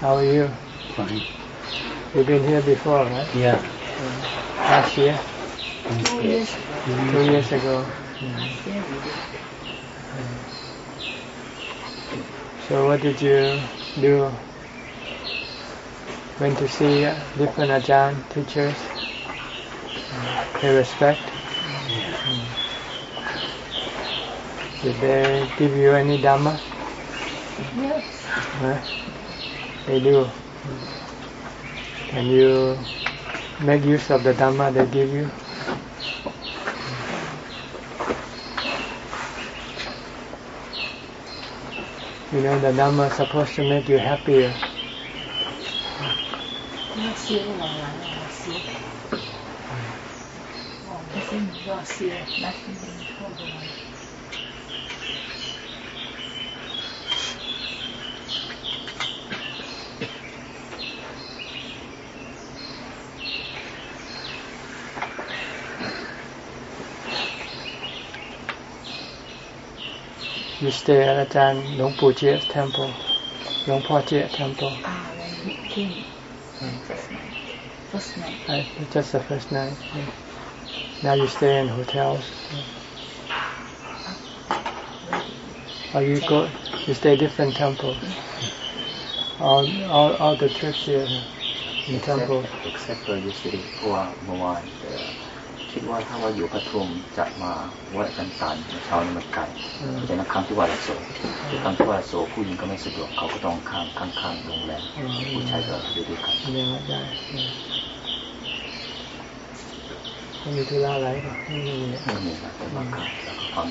How are you? Fine. You've been here before, right? Yeah. Last year? 2 years. 2 years ago. So what did you do? Went to see different Ajahn teachers? Pay respect? Did they give you any Dhamma? Yes. They do. Can you make use of the Dhamma they give you? You know the Dhamma is supposed to make you happier. You stay at Ajahn Long Pu Jie's temple, Long Po Jie temple. First night. Just the first night. Now you stay in hotels. Or you stay different temples. All the trips here in temple. Except for yesterday เพราะว่าเมื่อวานคิดว่าถ้าว่าอยู่พัทลุงจะมาวัดกันตันเช้านี้มันไกลแต่นักครั้งที่วัดโสที่ครั้งที่วัดโสผู้หญิงก็ไม่สะดวกเขาก็ต้องข้างโรงแรมผู้ชายก็อยู่ด้วยกันเรียนวัดได้มีธุระอะไรป่ะไม่มีนะแต่มาข้างแล้วก็ฟัง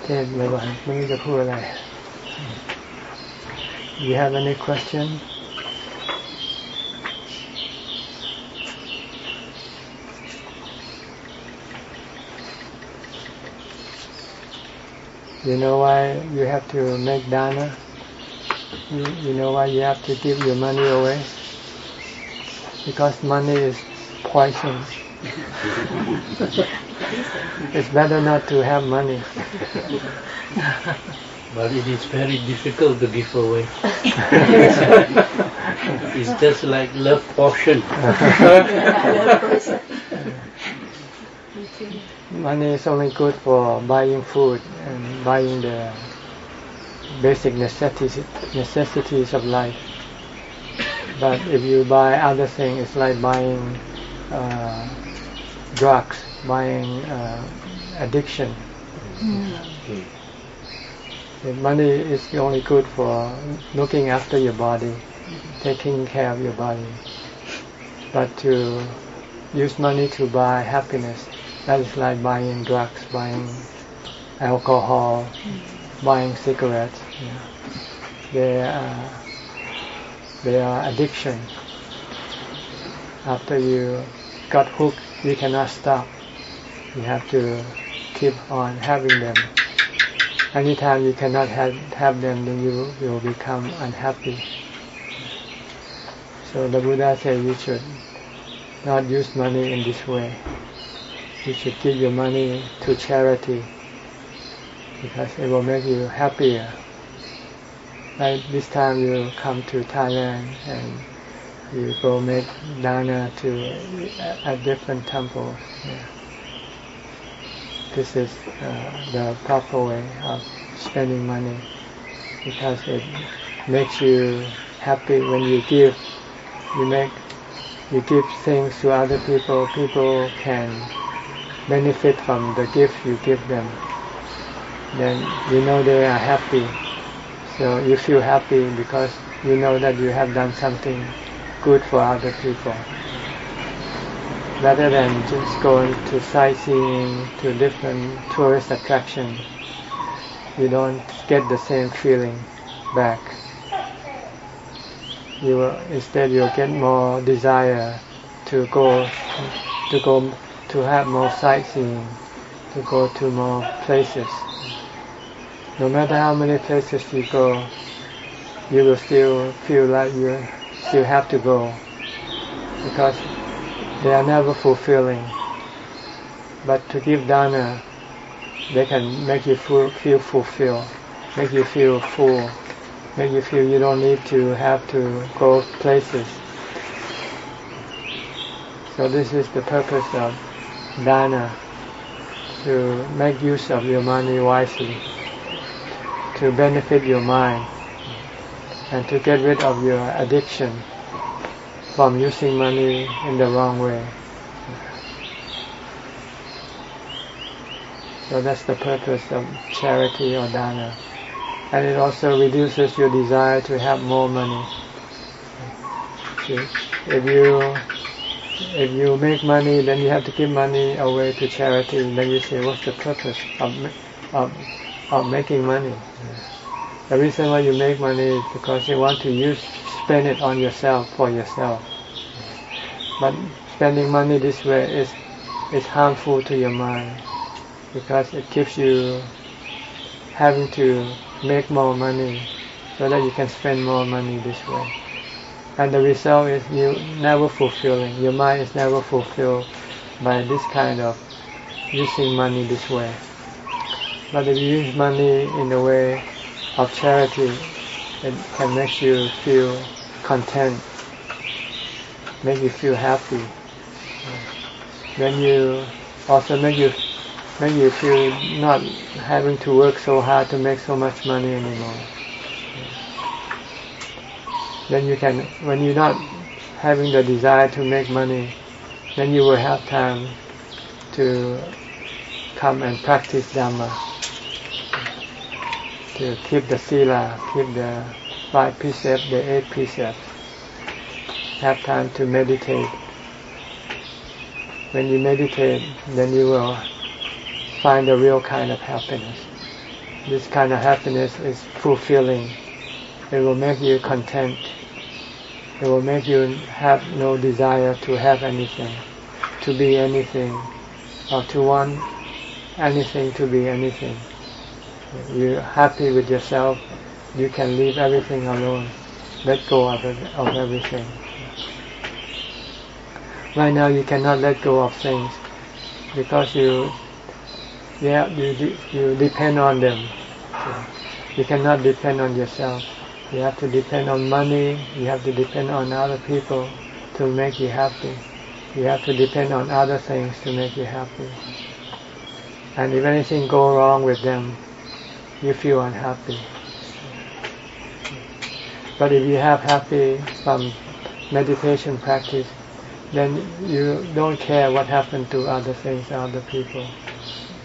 เทศบ่อยๆไม่รู้จะพูดอะไร You have any question? You know why you have to make dana? You know why you have to give your money away? Because money is poison. It's better not to have money. But it is very difficult to give away. It's just like love potion. Money is only good for buying food and buying the basic necessities of life. But if you buy other things, it's like buying drugs, buying addiction. Money is only good for looking after your body, taking care of your body. But to use money to buy happiness, that is like buying drugs, buying alcohol, buying cigarettes. They are addiction. After you got hooked, you cannot stop. You have to keep on having them. Anytime you cannot have them, then you will become unhappy. So the Buddha said you should not use money in this way. You should give your money to charity because it will make you happier. Like this time you come to Thailand and you go make dana to a different temple. This is the proper way of spending money because it makes you happy when you give. You give things to other people. People can benefit from the gift you give them. Then you know they are happy. So you feel happy because you know that you have done something good for other people. Rather than just going to sightseeing to different tourist attractions, you don't get the same feeling back. Instead you'll get more desire to have more sightseeing, to go to more places. No matter how many places you go, you will still feel like you still have to go because they are never fulfilling. But to give dana, they can make you feel fulfilled. make you feel full, make you feel you don't need to have to go places. So this is the purpose of dana, to make use of your money wisely, to benefit your mind, and to get rid of your addiction from using money in the wrong way. So that's the purpose of charity or dana. And it also reduces your desire to have more money. If you make money, then you have to give money away to charity. Then you say, what's the purpose of making money? The reason why you make money is because you want to spend it on yourself, for yourself. But spending money this way is harmful to your mind, because it keeps you having to make more money so that you can spend more money this way. And the result is you never fulfilling. Your mind is never fulfilled by this kind of using money this way. But if you use money in the way of charity, it can make you feel content, make you feel happy. Then you also make you feel not having to work so hard to make so much money anymore. Then you can, when you're not having the desire to make money, then you will have time to come and practice Dhamma, to keep the Sila, keep the 5 precepts, the 8 precepts. Have time to meditate. When you meditate, then you will find the real kind of happiness. This kind of happiness is fulfilling. It will make you content. It will make you have no desire to have anything, to be anything, or to want anything to be anything. You're happy with yourself, you can leave everything alone, let go of everything. Right now you cannot let go of things because you depend on them. You cannot depend on yourself. You have to depend on money, you have to depend on other people to make you happy. You have to depend on other things to make you happy. And if anything goes wrong with them, you feel unhappy. But if you have happy from meditation practice, then you don't care what happened to other things, other people,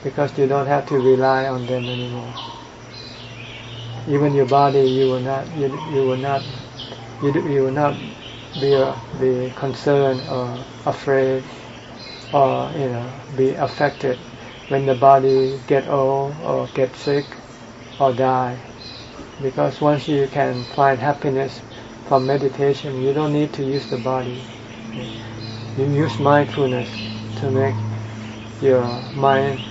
because you don't have to rely on them anymore. Even your body, you will not be concerned or afraid or be affected when the body get old or get sick or die, because once you can find happiness from meditation, you don't need to use the body. You use mindfulness to make your mind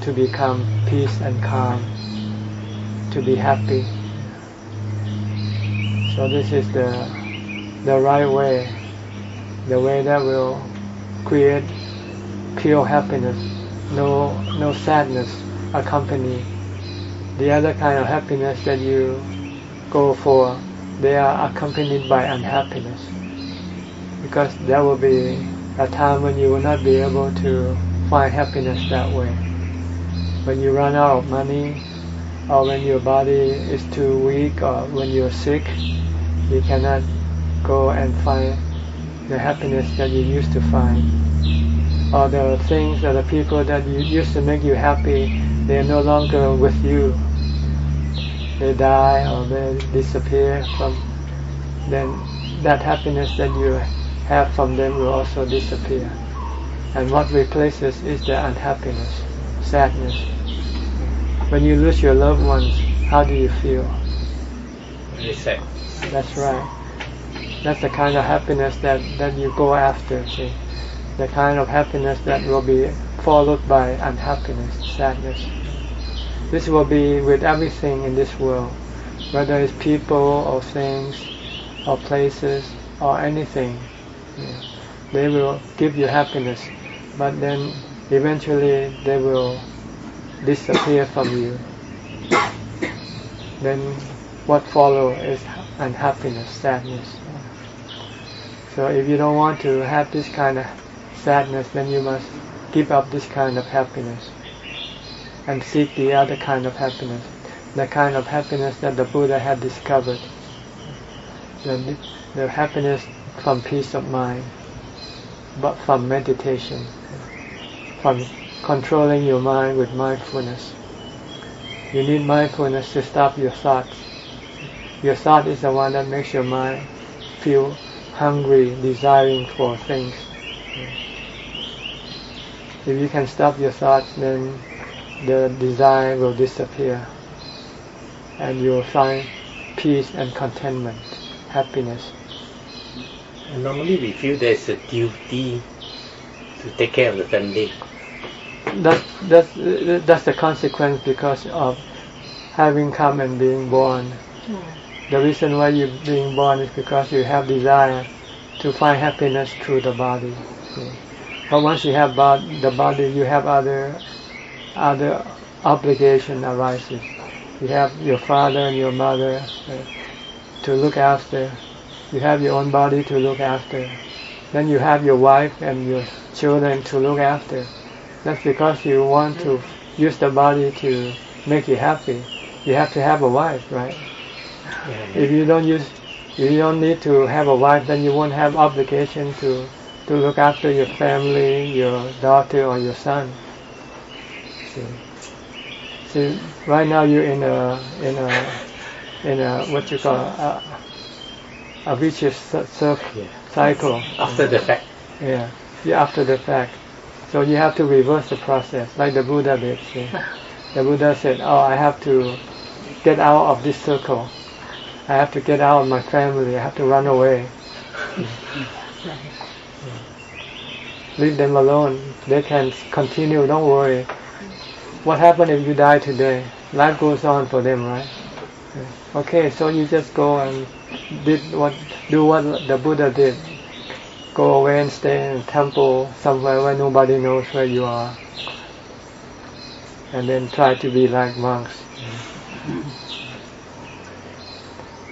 to become peace and calm, to be happy. So this is the right way, the way that will create pure happiness, no sadness accompany. The other kind of happiness that you go for, they are accompanied by unhappiness, because there will be a time when you will not be able to find happiness that way. When you run out of money, or when your body is too weak, or when you're sick, you cannot go and find the happiness that you used to find. Or the things or the people that you used to make you happy, they are no longer with you. They die or they disappear then that happiness that you have from them will also disappear. And what replaces is the unhappiness, sadness. When you lose your loved ones, how do you feel? Very sad. That's right. That's the kind of happiness that you go after, see? The kind of happiness that will be followed by unhappiness, sadness. This will be with everything in this world, whether it's people or things or places or anything. They will give you happiness, but then eventually they will disappear from you. then what follows is unhappiness, sadness. So if you don't want to have this kind of sadness, then you must give up this kind of happiness and seek the other kind of happiness, the kind of happiness that the Buddha had discovered, the happiness from peace of mind, but from meditation, from controlling your mind with mindfulness. You need mindfulness to stop your thoughts. Your thought is the one that makes your mind feel hungry, desiring for things. If you can stop your thoughts, then the desire will disappear, and you will find peace and contentment, happiness. And normally we feel there's a duty to take care of the family. That's the consequence because of having come and being born. The reason why you're being born is because you have desire to find happiness through the body. But once you have the body, you have other obligation arises. You have your father and your mother to look after. You have your own body to look after. Then you have your wife and your children to look after. That's because you want to use the body to make you happy. You have to have a wife, right? If you don't need to have a wife, then you won't have obligation to look after your family, your daughter or your son. See, right now you're in a what you call a vicious cycle. After the fact. Yeah, after the fact. So you have to reverse the process, like the Buddha did. See? The Buddha said, I have to get out of this circle. I have to get out of my family. I have to run away. Leave them alone. They can continue. Don't worry. What happened if you die today? Life goes on for them, right? Okay, so you just go and do what the Buddha did. Go away and stay in a temple somewhere where nobody knows where you are. And then try to be like monks.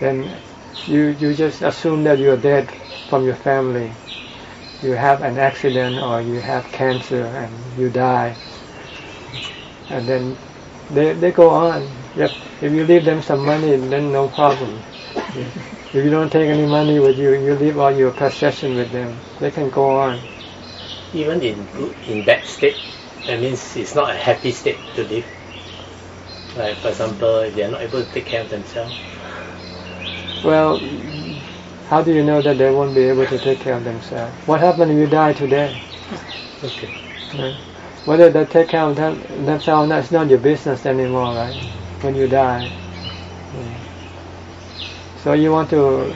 Then you just assume that you're dead from your family. You have an accident or you have cancer and you die. And then they go on. If you leave them some money, then no problem. If you don't take any money with you, you leave all your possession with them. They can go on. Even in that state, that means it's not a happy state to live. Like for example, if they are not able to take care of themselves. Well, how do you know that they won't be able to take care of themselves? What happens if you die today? Okay. Right? Whether they take care of themselves, that's not your business anymore, right? When you die. Yeah. So you want to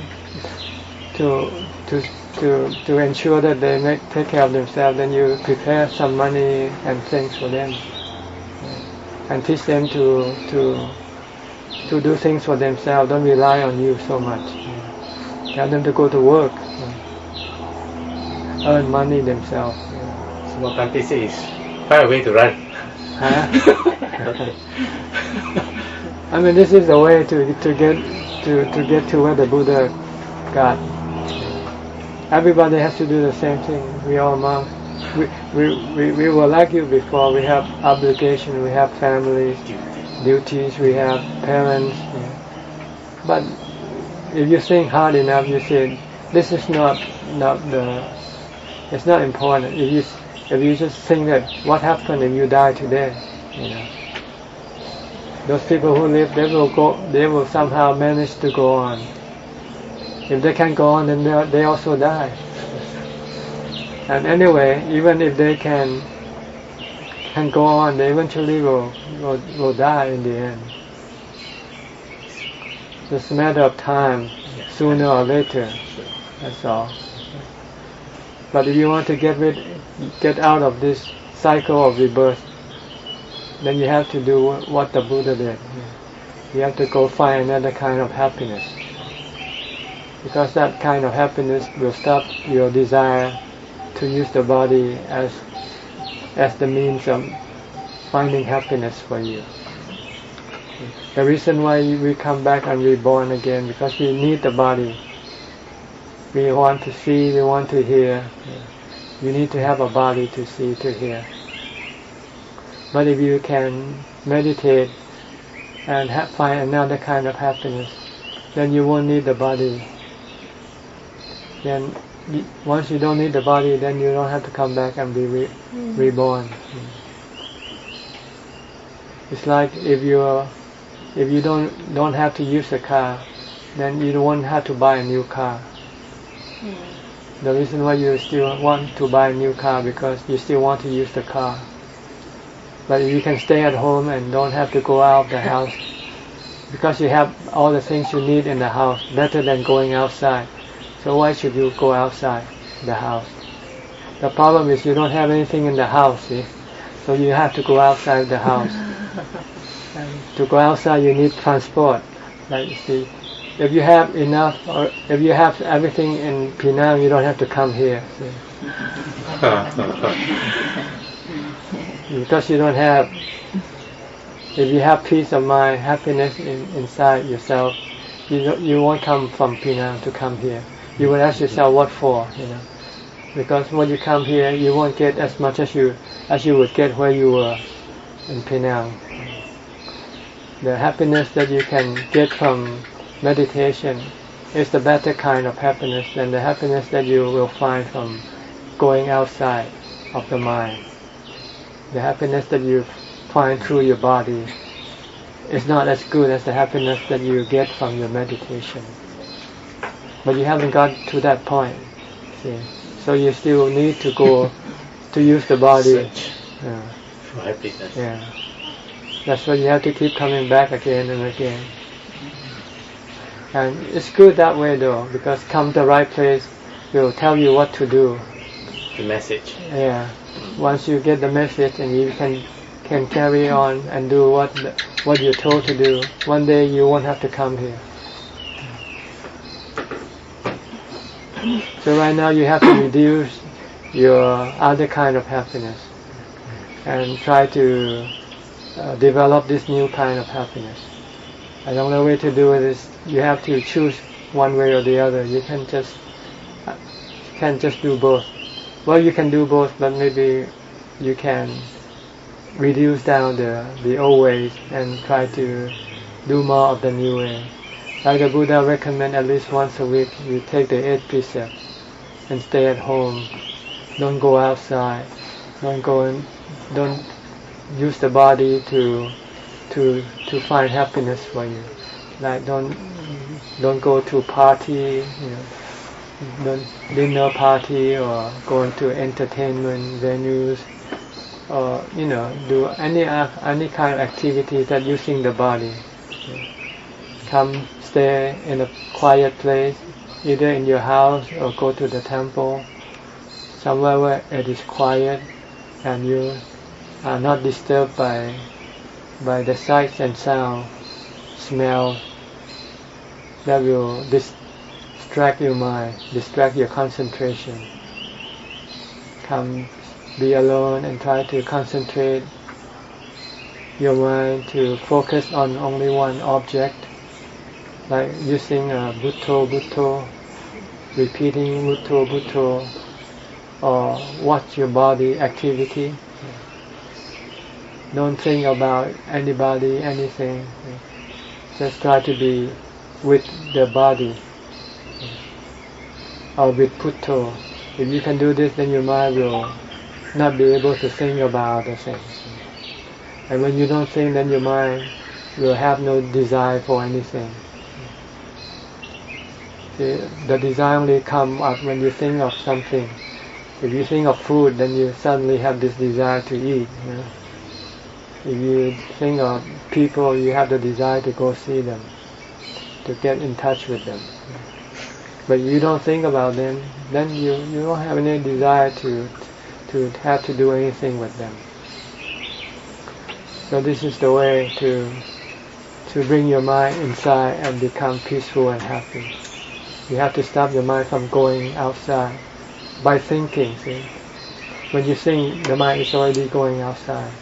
ensure that they take care of themselves, then you prepare some money and things for them, and teach them to do things for themselves. Don't rely on you so much. Tell them to go to work, earn money themselves. So what Bhante says is find a way to run. Huh? I mean, this is the way to get to where the Buddha got. Everybody has to do the same thing. We all monks. We were like you before. We have obligation. We have families, duties. We have parents. But if you think hard enough, you say this is not it's not important. If you just think that what happened if you die today, those people who live, they will somehow manage to go on. If they can't go on, then they also die. And anyway, even if they can go on, they eventually will die in the end. It's just a matter of time, sooner or later. That's all. But if you want to get out of this cycle of rebirth, then you have to do what the Buddha did. You have to go find another kind of happiness. Because that kind of happiness will stop your desire to use the body as the means of finding happiness for you. The reason why we come back and reborn again, because we need the body. We want to see, we want to hear. You need to have a body to see, to hear. But if you can meditate and find another kind of happiness, then you won't need the body. Then once you don't need the body, then you don't have to come back and be reborn. It's like if you don't have to use a car, then you won't have to buy a new car. The reason why you still want to buy a new car because you still want to use the car. But if you can stay at home and don't have to go out of the house, because you have all the things you need in the house, better than going outside. So why should you go outside the house? The problem is you don't have anything in the house, see? So you have to go outside the house. And to go outside you need transport. Like you see, if you have enough, or if you have everything in Penang, you don't have to come here. See? Because you don't have, if you have peace of mind, happiness inside yourself, you won't come from Penang to come here. You will ask yourself what for, because when you come here, you won't get as much as you would get where you were in Penang. The happiness that you can get from meditation is the better kind of happiness than the happiness that you will find from going outside of the mind. The happiness that you find through your body is not as good as the happiness that you get from your meditation. But you haven't got to that point, see? So you still need to go to use the body. For happiness. Yeah. That's why you have to keep coming back again and again. And it's good that way though, because come to the right place will tell you what to do. The message. Yeah. Once you get the message and you can carry on and do what you're told to do, one day you won't have to come here. So right now you have to reduce your other kind of happiness and try to develop this new kind of happiness. And the only way to do it is you have to choose one way or the other. You can't just do both. Well, you can do both, but maybe you can reduce down the old ways and try to do more of the new way. Like the Buddha recommend at least once a week you take the 8 precepts and stay at home. Don't go outside. Don't use the body to find happiness for you. Like don't go to party, don't dinner party or go into entertainment venues, or do any kind of activity that using the body. Come stay in a quiet place, either in your house or go to the temple, somewhere where it is quiet and you are not disturbed by the sights and sound, smell that will distract your mind, distract your concentration. Come be alone and try to concentrate your mind to focus on only one object, like using Bhutto Bhutto, repeating Bhutto Bhutto, or watch your body activity. Don't think about anybody, anything. Just try to be with the body or with Bhutto. If you can do this, then your mind will not be able to think about other things. And when you don't think, then your mind will have no desire for anything. The desire only comes up when you think of something. If you think of food, then you suddenly have this desire to eat. If you think of people, you have the desire to go see them, to get in touch with them. But you don't think about them, then you don't have any desire to have to do anything with them. So this is the way to bring your mind inside and become peaceful and happy. You have to stop your mind from going outside by thinking. See? When you think, the mind is already going outside.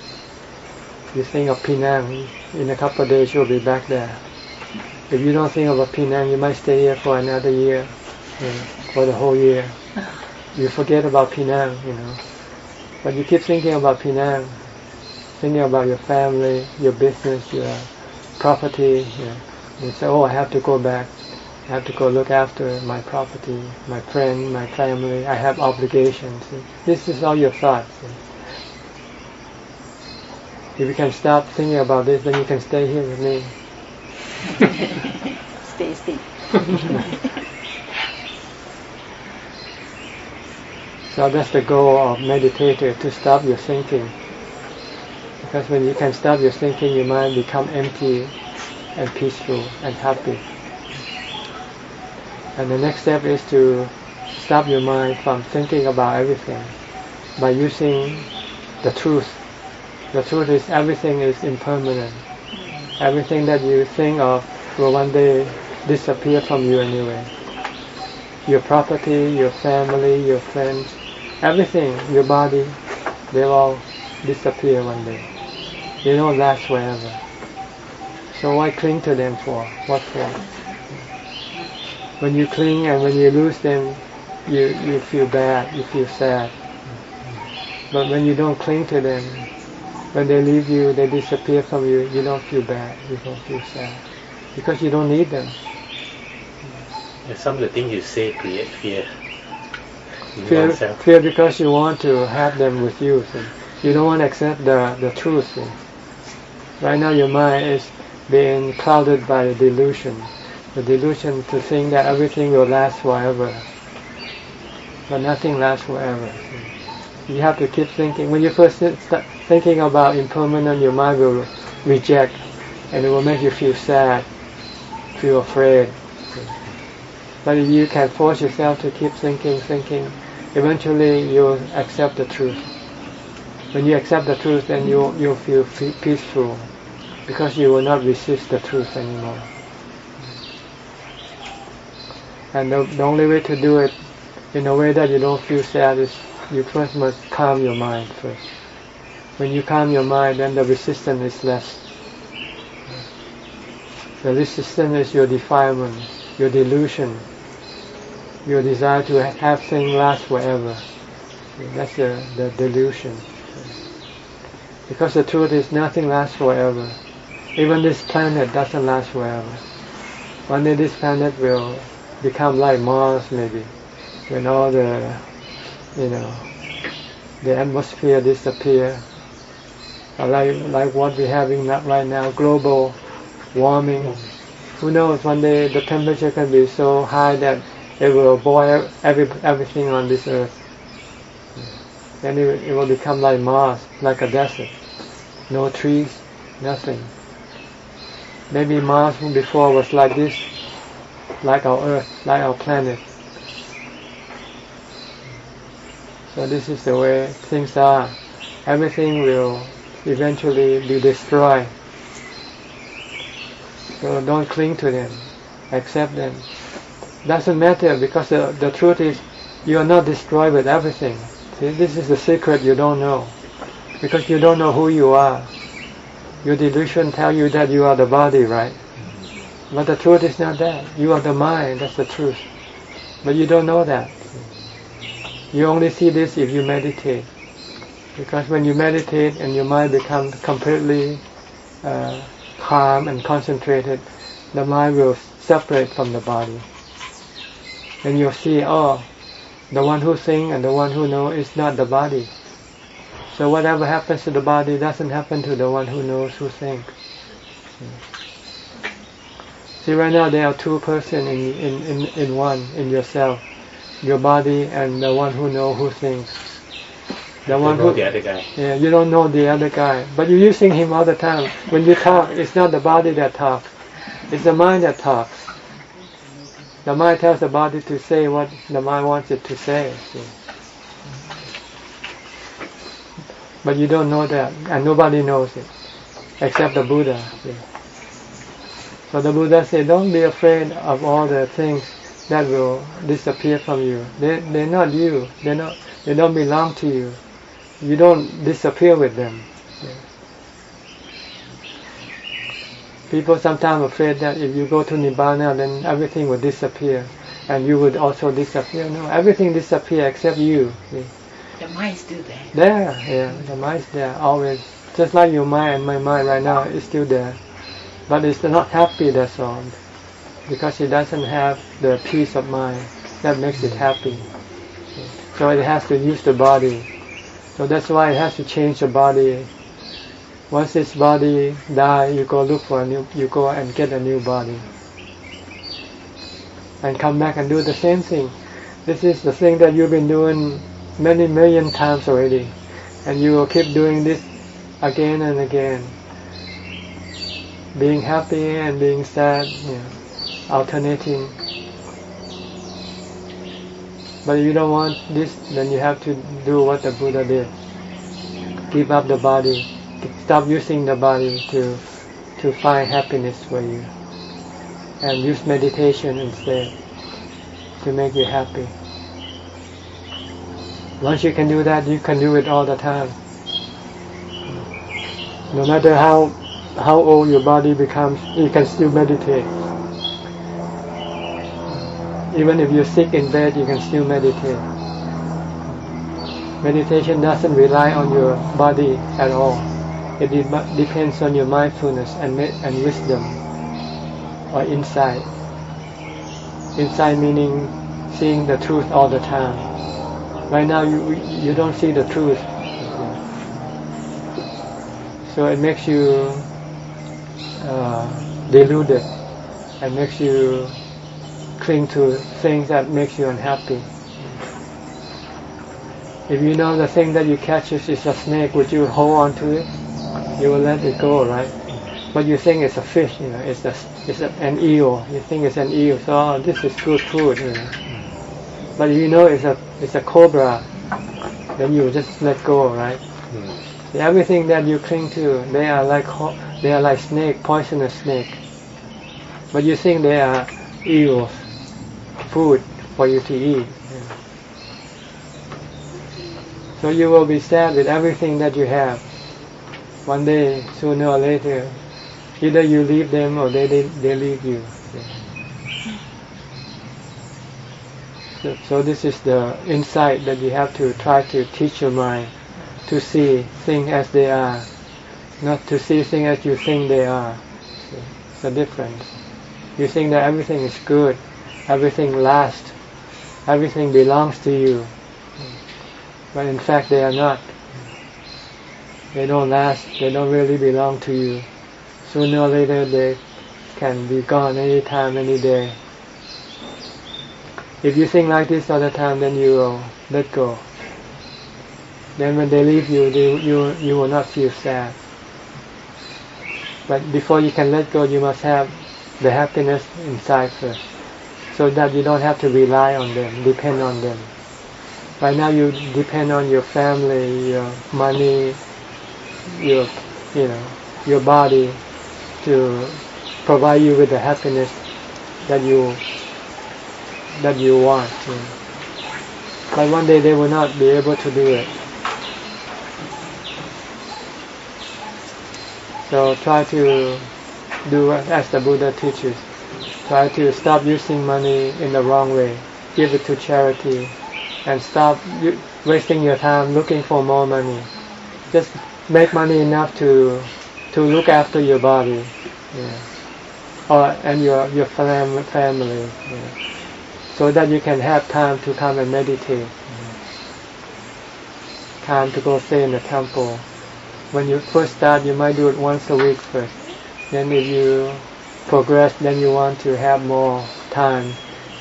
You think of Penang, in a couple of days you'll be back there. If you don't think about Penang, you might stay here for another year, for the whole year. You forget about Penang, But you keep thinking about Penang, thinking about your family, your business, your property. You say, oh, I have to go back. I have to go look after my property, my friend, my family. I have obligations. This is all your thoughts. If you can stop thinking about this, then you can stay here with me. Stay. So that's the goal of meditator, to stop your thinking. Because when you can stop your thinking, your mind become empty and peaceful and happy. And the next step is to stop your mind from thinking about everything by using the truth. The truth is everything is impermanent. Everything that you think of will one day disappear from you anyway. Your property, your family, your friends, everything, your body, they all disappear one day. They don't last forever. So why cling to them for? What for? When you cling and when you lose them, you feel bad, you feel sad. But when you don't cling to them, when they leave you, they disappear from you, you don't feel bad, you don't feel sad. Because you don't need them. Some of the things you say create fear. Fear because you want to have them with you. So you don't want to accept the truth. So right now your mind is being clouded by the delusion. The delusion to think that everything will last forever. But nothing lasts forever. So you have to keep thinking. When you first start thinking about impermanent, your mind will reject, and it will make you feel sad, feel afraid. But if you can force yourself to keep thinking, eventually you'll accept the truth. When you accept the truth, then you'll feel peaceful, because you will not resist the truth anymore. And the only way to do it in a way that you don't feel sad is you first must calm your mind first. When you calm your mind, then the resistance is less. The resistance is your defilement, your delusion, your desire to have things last forever. That's the delusion. Because the truth is nothing lasts forever. Even this planet doesn't last forever. One day this planet will become like Mars, maybe, when all the atmosphere disappear. Like what we're having right now, global warming. Who knows, one day the temperature can be so high that it will boil everything on this earth. Then it will become like Mars, like a desert. No trees, nothing. Maybe Mars before was like this, like our earth, like our planet. So this is the way things are. Everything will eventually be destroyed. So don't cling to them. Accept them. Doesn't matter, because the truth is you are not destroyed with everything. See, this is the secret you don't know. Because you don't know who you are. Your delusion tells you that you are the body, right? But the truth is not that. You are the mind, that's the truth. But you don't know that. You only see this if you meditate. Because when you meditate and your mind becomes completely calm and concentrated, the mind will separate from the body. And you'll see, oh, the one who thinks and the one who knows is not the body. So whatever happens to the body doesn't happen to the one who knows, who thinks. See, right now there are two persons in one, in yourself. Your body and the one who knows, who thinks. The one who, the other guy. Yeah, you don't know the other guy, but you're using him all the time. When you talk, it's not the body that talks, it's the mind that talks. The mind tells the body to say what the mind wants it to say. See? But you don't know that, and nobody knows it, except the Buddha. See? So the Buddha said, don't be afraid of all the things that will disappear from you. They're not you. They don't belong to you. You don't disappear with them. People sometimes afraid that if you go to Nibbana, then everything will disappear, and you would also disappear. No, everything disappears except you. See? The mind is still there. There, yeah, the mind is there always. Just like your mind and my mind right now is still there, but it's not happy. That's all, because it doesn't have the peace of mind that makes it happy. So it has to use the body. So that's why it has to change the body. Once this body dies, you go look for a new. You go and get a new body, and come back and do the same thing. This is the thing that you've been doing many million times already, and you will keep doing this again and again. Being happy and being sad, alternating. But if you don't want this, then you have to do what the Buddha did. Give up the body. Stop using the body to find happiness for you. And use meditation instead to make you happy. Once you can do that, you can do it all the time. No matter how old your body becomes, you can still meditate. Even if you're sick in bed, you can still meditate. Meditation doesn't rely on your body at all. It depends on your mindfulness and wisdom, or insight. Insight meaning seeing the truth all the time. Right now you don't see the truth, so it makes you deluded and makes you cling to things that makes you unhappy. If you know the thing that you catch is a snake, would you hold on to it? You will let it go, right? But you think it's a fish, it's an eel. You think it's an eel, so this is good food. But if you know it's a cobra, then you just let go, right? Everything that you cling to, they are like snake, poisonous snake. But you think they are eels, food for you to eat. So you will be sad with everything that you have. One day, sooner or later, either you leave them or they leave you. So this is the insight that you have to try to teach your mind to see things as they are, not to see things as you think they are. It's a difference. You think that everything is good, everything lasts, everything belongs to you, but in fact they are not. They don't last, they don't really belong to you. Sooner or later they can be gone any time, any day. If you think like this all the time, then you will let go. Then when they leave you, you will not feel sad. But before you can let go, you must have the happiness inside first, so that you don't have to rely on them, depend on them. Right now you depend on your family, your money, your body to provide you with the happiness that you want. But one day they will not be able to do it. So try to do as the Buddha teaches. Try to stop using money in the wrong way. Give it to charity, and stop wasting your time looking for more money. Just make money enough to look after your body, and your family, so that you can have time to come and meditate, time to go stay in the temple. When you first start, you might do it once a week first. Then if you progress, then you want to have more time,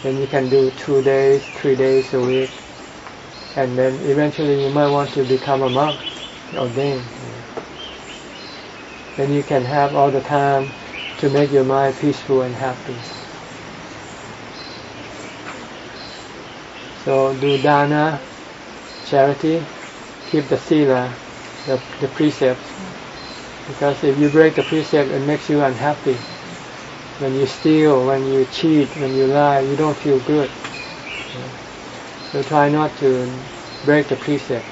then you can do 2 days, 3 days a week, and then eventually you might want to become a monk, ordained. Then you can have all the time to make your mind peaceful and happy. So do dana, charity, keep the sila, the precepts. Because if you break the precept, it makes you unhappy. When you steal, when you cheat, when you lie, you don't feel good. So try not to break the precepts.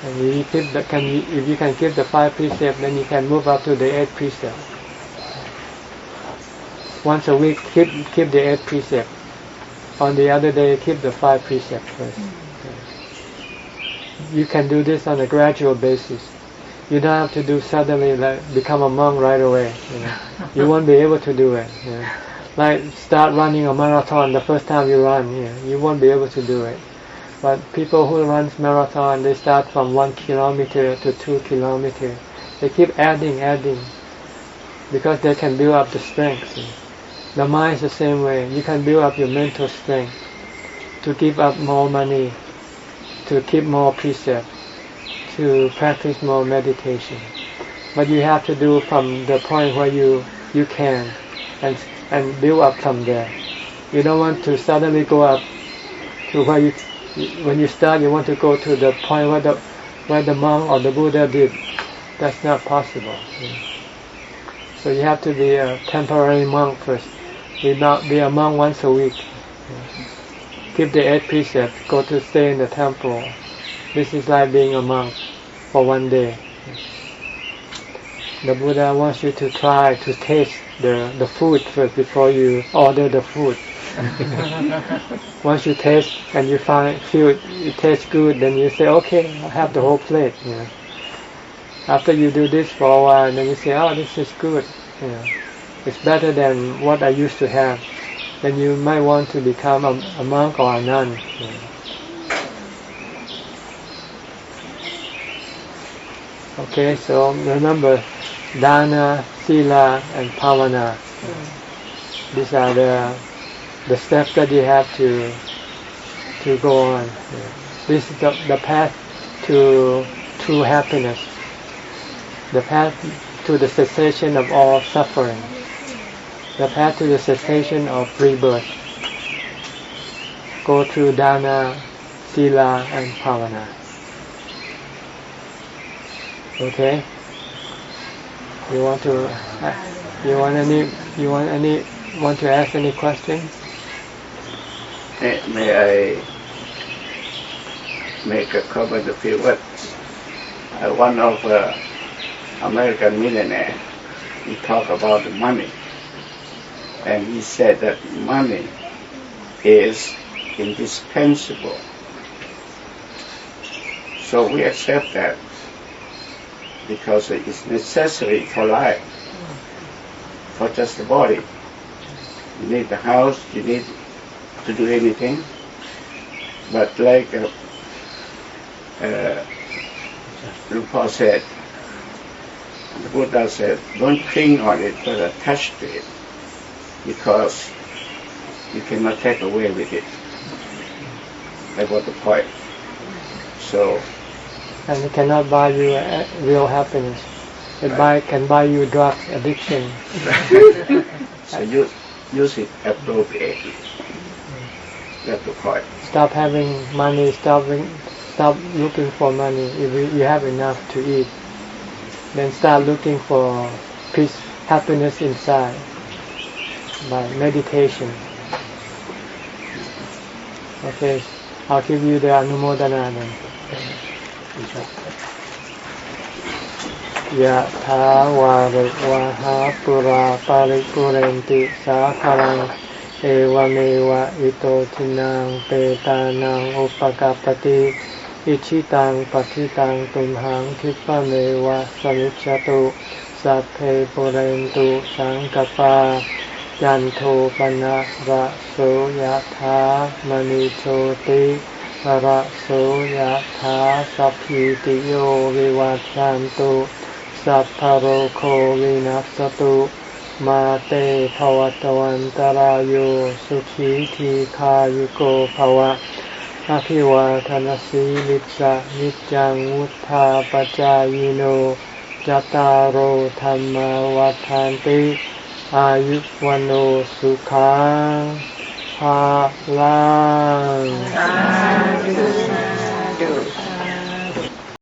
And if you can keep the 5 precepts, then you can move up to the 8th precept. once a week keep the 8 precepts. On the other day keep the 5 precepts first. You can do this on a gradual basis. You don't have to do suddenly like become a monk right away. You won't be able to do it. Like start running a marathon the first time you run. You won't be able to do it. But people who run marathon, they start from 1 kilometer to 2 kilometers. They keep adding, because they can build up the strength. The mind is the same way. You can build up your mental strength to give up more money, to keep more precepts, to practice more meditation. But you have to do from the point where you can, and build up from there. You don't want to suddenly go up to where when you start, you want to go to the point where the monk or the Buddha did. That's not possible. So you have to be a temporary monk first. Be a monk once a week. Keep the 8 precepts. Go to stay in the temple. This is like being a monk for 1 day. The Buddha wants you to try to taste the food first before you order the food. Once you taste and you feel it tastes good, then you say, okay, I'll have the whole plate. After you do this for a while, then you say, oh, this is good. It's better than what I used to have. Then you might want to become a monk or a nun. Okay, so remember, dana, sila, and bhavana. These are the steps that you have to go on. This is the path to true happiness. The path to the cessation of all suffering. The path to the cessation of rebirth. Go through dana, sila, and bhavana. Okay? You want to ask any questions? May I make a comment a few words? One of American millionaire, he talked about the money, and he said that money is indispensable. So we accept that because it is necessary for life, for just the body. You need the house, you need to do anything, but like Lupa said, the Buddha said, don't cling on it, but attach to it, because you cannot take away with it. That was the point. So, and it cannot buy you real happiness. It can buy you drug addiction. So use it appropriately. That's the point. Stop having money. Stop looking for money. If you have enough to eat, then start looking for peace, happiness inside by meditation. Okay, I'll give you the Anumodana then. Yā thā vā ric vā hā purā paripurenti sākaraṁ evameva ito tinang petanaṁ upakapati ichitaṁ patitaṁ tumhaṁ khipameva samicchatu sapphe purentu sankappa yanto panaraso yatha manichoti paraso yatha saphitiyo vivacchantu sappharoko vinassatu mate bhavatavantarayo sukhi khayuko bhava aภิvātanasī litsa nityang uttha pacayino jataro dhamma vatthanti ayuvvano sukhaṃ phalang.